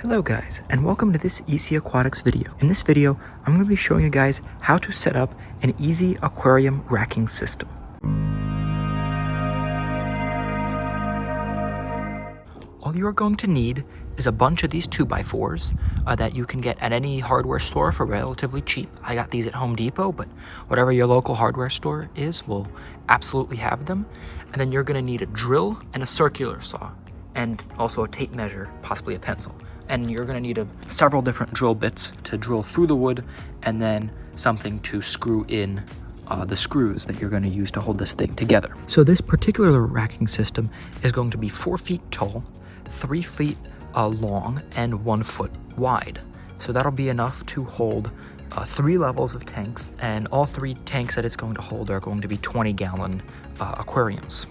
Hello guys, and welcome to this EC Aquatics video. In this video, I'm going to be showing you guys how to set up an easy aquarium racking system. All you are going to need is a bunch of these 2x4s that you can get at any hardware store for relatively cheap. I got these at Home Depot, but whatever your local hardware store is will absolutely have them. And then you're going to need a drill and a circular saw, and also a tape measure, possibly a pencil. And you're going to need several different drill bits to drill through the wood, and then something to screw in the screws that you're going to use to hold this thing together. So this particular racking system is going to be 4 feet tall, 3 feet long, and 1 foot wide. So that'll be enough to hold 3 levels of tanks, and all 3 tanks that it's going to hold are going to be 20-gallon aquariums.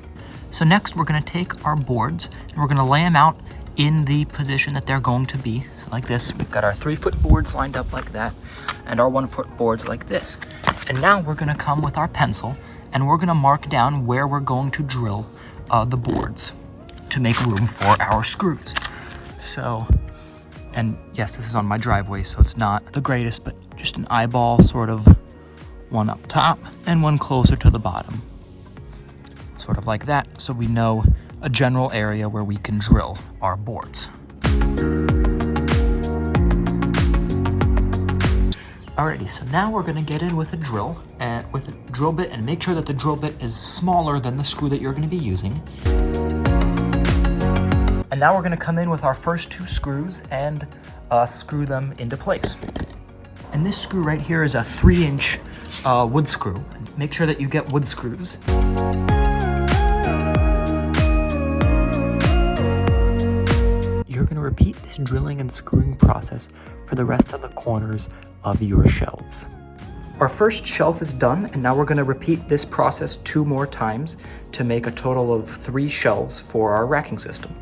So next we're going to take our boards and we're going to lay them out in the position that they're going to be. So like this, we've got our 3-foot boards lined up like that, and our 1-foot boards like this. And now we're gonna come with our pencil and we're gonna mark down where we're going to drill the boards to make room for our screws. So, and yes, this is on my driveway, so it's not the greatest, but just an eyeball, sort of one up top and one closer to the bottom. Sort of like that, so we know a general area where we can drill our boards. Alrighty, so now we're gonna get in with a drill bit and make sure that the drill bit is smaller than the screw that you're gonna be using. And now we're gonna come in with our first 2 screws and screw them into place. And this screw right here is a 3-inch wood screw. Make sure that you get wood screws. You're going to repeat this drilling and screwing process for the rest of the corners of your shelves. Our first shelf is done, and now we're going to repeat this process 2 more times to make a total of 3 shelves for our racking system.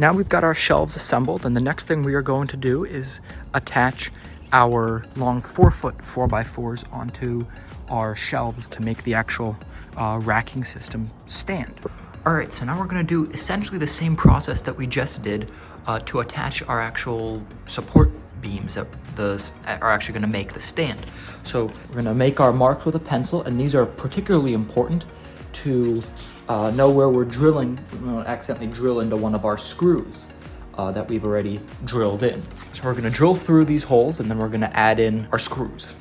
Now we've got our shelves assembled, and the next thing we are going to do is attach our long 4-foot 4x4s onto our shelves to make the actual racking system stand. All right, so now we're gonna do essentially the same process that we just did to attach our actual support beams that are actually gonna make the stand. So we're gonna make our marks with a pencil, and these are particularly important to know where we're drilling. We don't accidentally drill into one of our screws that we've already drilled in. So we're gonna drill through these holes, and then we're gonna add in our screws.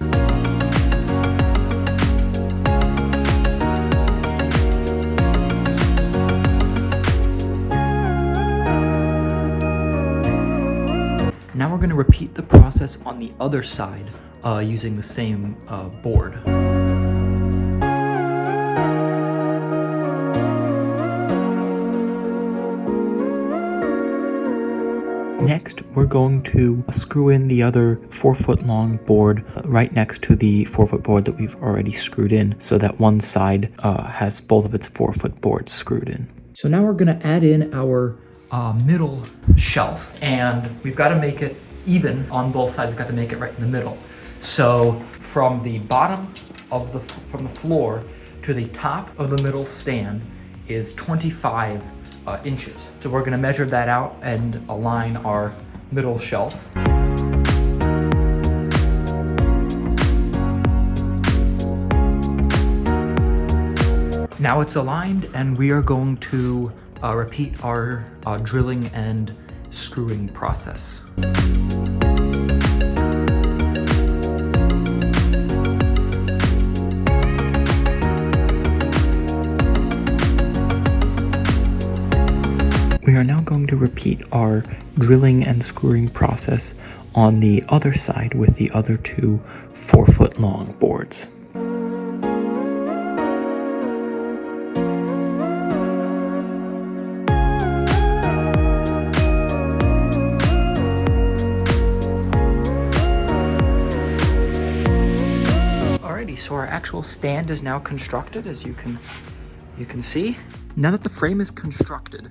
Now we're gonna repeat the process on the other side using the same board. Next, we're going to screw in the other 4-foot long board right next to the 4-foot board that we've already screwed in, so that one side has both of its 4-foot boards screwed in. So now we're going to add in our middle shelf, and we've got to make it even on both sides. We've got to make it right in the middle. So from the bottom of from the floor to the top of the middle stand is 25 inches. So we're going to measure that out and align our middle shelf. Now it's aligned, and we are going to repeat our drilling and screwing process. We are now going to repeat our drilling and screwing process on the other side with the other 2 4-foot long boards. Alrighty, so our actual stand is now constructed, as you can see. Now that the frame is constructed,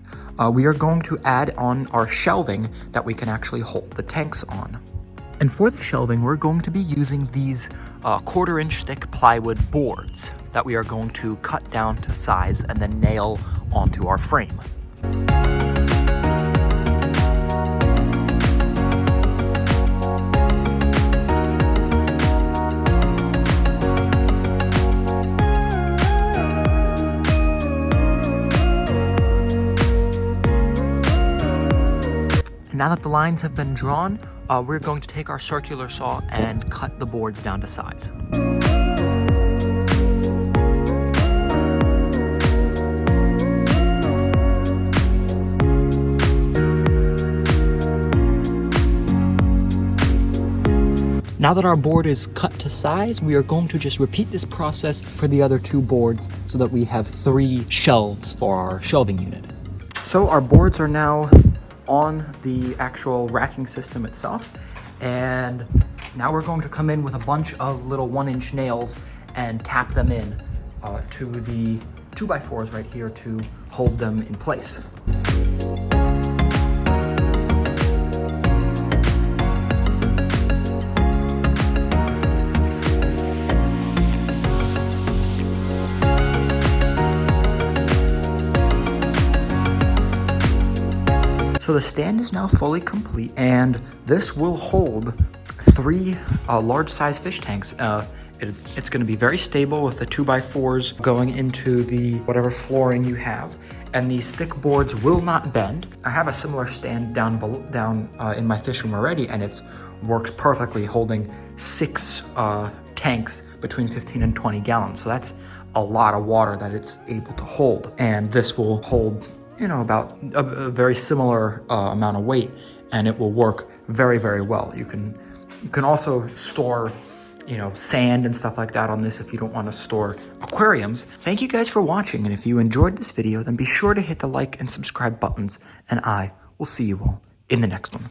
we are going to add on our shelving that we can actually hold the tanks on. And for the shelving, we're going to be using these 1/4-inch thick plywood boards that we are going to cut down to size and then nail onto our frame. Now that the lines have been drawn, we're going to take our circular saw and cut the boards down to size. Now that our board is cut to size, we are going to just repeat this process for the other 2 boards so that we have 3 shelves for our shelving unit. So our boards are now on the actual racking system itself, and now we're going to come in with a bunch of little 1-inch nails and tap them in to the 2x4s right here to hold them in place. So the stand is now fully complete, and this will hold 3 large size fish tanks. It's going to be very stable with the 2x4s going into the whatever flooring you have, and these thick boards will not bend. I have a similar stand down in my fish room already, and it works perfectly, holding 6 tanks between 15 and 20 gallons. So that's a lot of water that it's able to hold, and this will hold, you know, about a very similar amount of weight, and it will work very, very well. You can also store, you know, sand and stuff like that on this if you don't want to store aquariums. Thank you guys for watching, and if you enjoyed this video, then be sure to hit the like and subscribe buttons, and I will see you all in the next one.